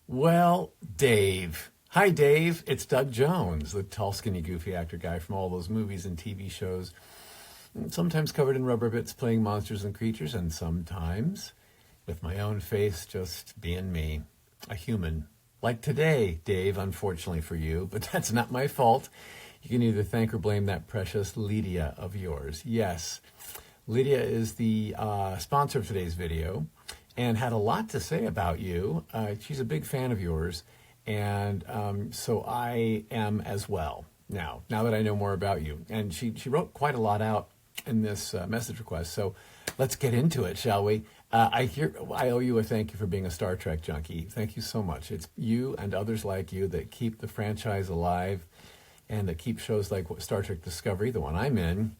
Well, Dave. Hi, Dave. It's Doug Jones, the tall, skinny, goofy actor guy from all those movies and TV shows, sometimes covered in rubber bits playing monsters and creatures, and sometimes with my own face just being me, a human. Like today, Dave, unfortunately for you, but that's not my fault. You can either thank or blame that precious Lydia of yours. Yes, Lydia is the sponsor of today's video and had a lot to say about you. She's a big fan of yours, and so I am as well now that I know more about you. And she wrote quite a lot out in this message request, so let's get into it, shall we? I owe you a thank you for being a Star Trek junkie. Thank you so much. It's you and others like you that keep the franchise alive and that keep shows like Star Trek Discovery, the one I'm in,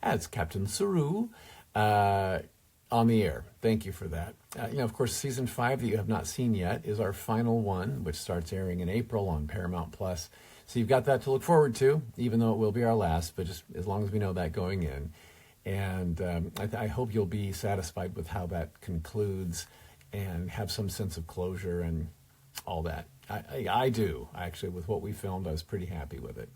as Captain Saru, on the air. Thank you for that. Of course, season 5 that you have not seen yet is our final one, which starts airing in April on Paramount Plus. So you've got that to look forward to, even though it will be our last, but just as long as we know that going in. And I hope you'll be satisfied with how that concludes and have some sense of closure and all that. I do, actually, with what we filmed. I was pretty happy with it.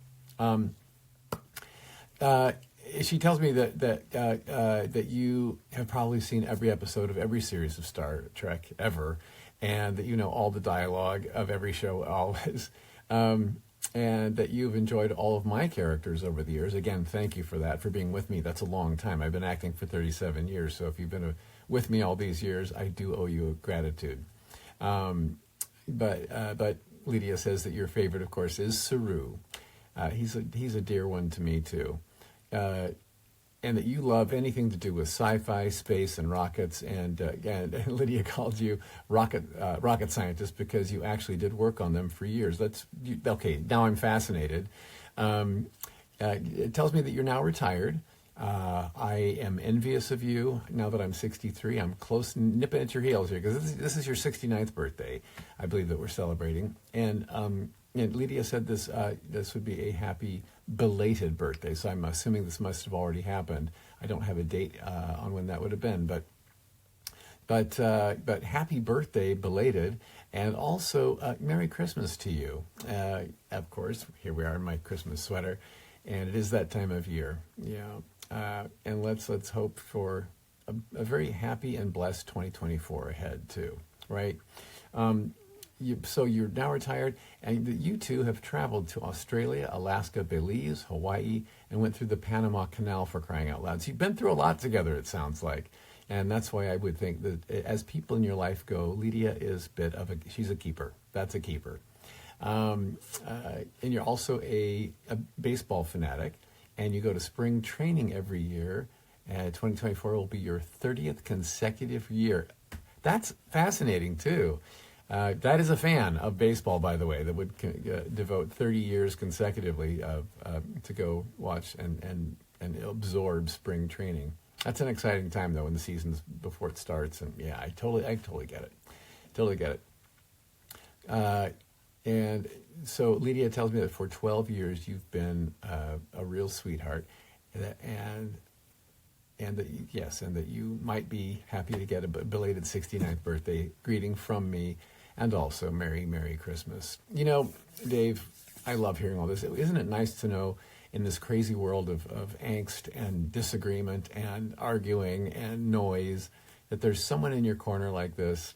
She tells me that you have probably seen every episode of every series of Star Trek ever, and that you know all the dialogue of every show always, and that you've enjoyed all of my characters over the years. Again, thank you for that, for being with me. That's a long time. I've been acting for 37 years, so if you've been with me all these years, I do owe you gratitude. But Lydia says that your favorite, of course, is Saru. He's a dear one to me too. And that you love anything to do with sci-fi, space, and rockets. And Lydia called you rocket scientist because you actually did work on them for years. Okay. Now I'm fascinated. It tells me that you're now retired. I am envious of you now that I'm 63. I'm close, nipping at your heels here because this is your 69th birthday, I believe, that we're celebrating. And Lydia said this would be a happy belated birthday, so I'm assuming this must have already happened. I don't have a date on when that would have been, but happy birthday belated, and also Merry Christmas to you. Of course, here we are in my Christmas sweater, and it is that time of year. Yeah, and let's hope for a very happy and blessed 2024 ahead too, right? So you're now retired, and you two have traveled to Australia, Alaska, Belize, Hawaii, and went through the Panama Canal, for crying out loud. So you've been through a lot together, it sounds like. And that's why I would think that as people in your life go, Lydia is she's a keeper. That's a keeper. And you're also a baseball fanatic, and you go to spring training every year. 2024 will be your 30th consecutive year. That's fascinating, too. That is a fan of baseball, by the way, that would devote 30 years consecutively to go watch and absorb spring training. That's an exciting time, though, in the seasons before it starts. And yeah, I totally get it. Totally get it. And so Lydia tells me that for 12 years you've been a real sweetheart, and that you might be happy to get a belated 69th birthday greeting from me. And also, Merry Christmas. You know, Dave, I love hearing all this. Isn't it nice to know in this crazy world of angst and disagreement and arguing and noise that there's someone in your corner like this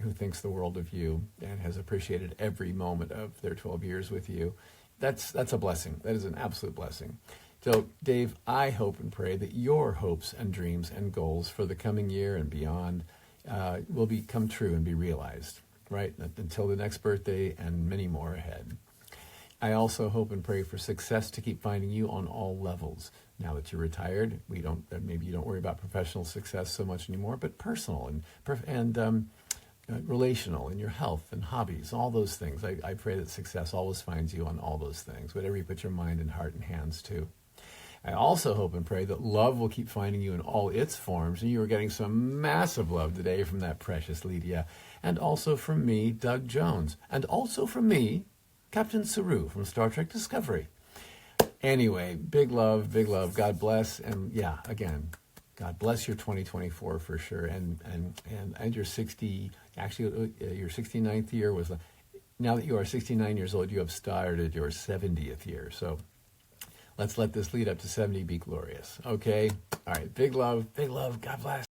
who thinks the world of you and has appreciated every moment of their 12 years with you. That's a blessing. That is an absolute blessing. So, Dave, I hope and pray that your hopes and dreams and goals for the coming year and beyond will become true and be realized. Right, until the next birthday and many more ahead. I also hope and pray for success to keep finding you on all levels. Now that you're retired, maybe you don't worry about professional success so much anymore, but personal and relational, in your health and hobbies, all those things. I pray that success always finds you on all those things, whatever you put your mind and heart and hands to. I also hope and pray that love will keep finding you in all its forms, and you are getting some massive love today from that precious Lydia, and also from me, Doug Jones, and also from me, Captain Saru from Star Trek Discovery. Anyway, big love, God bless, and yeah, again, God bless your 2024 for sure, and your 60. Actually, your 69th year was. Now that you are 69 years old, you have started your 70th year. So let's let this lead up to 70 be glorious. Okay. All right. Big love. Big love. God bless.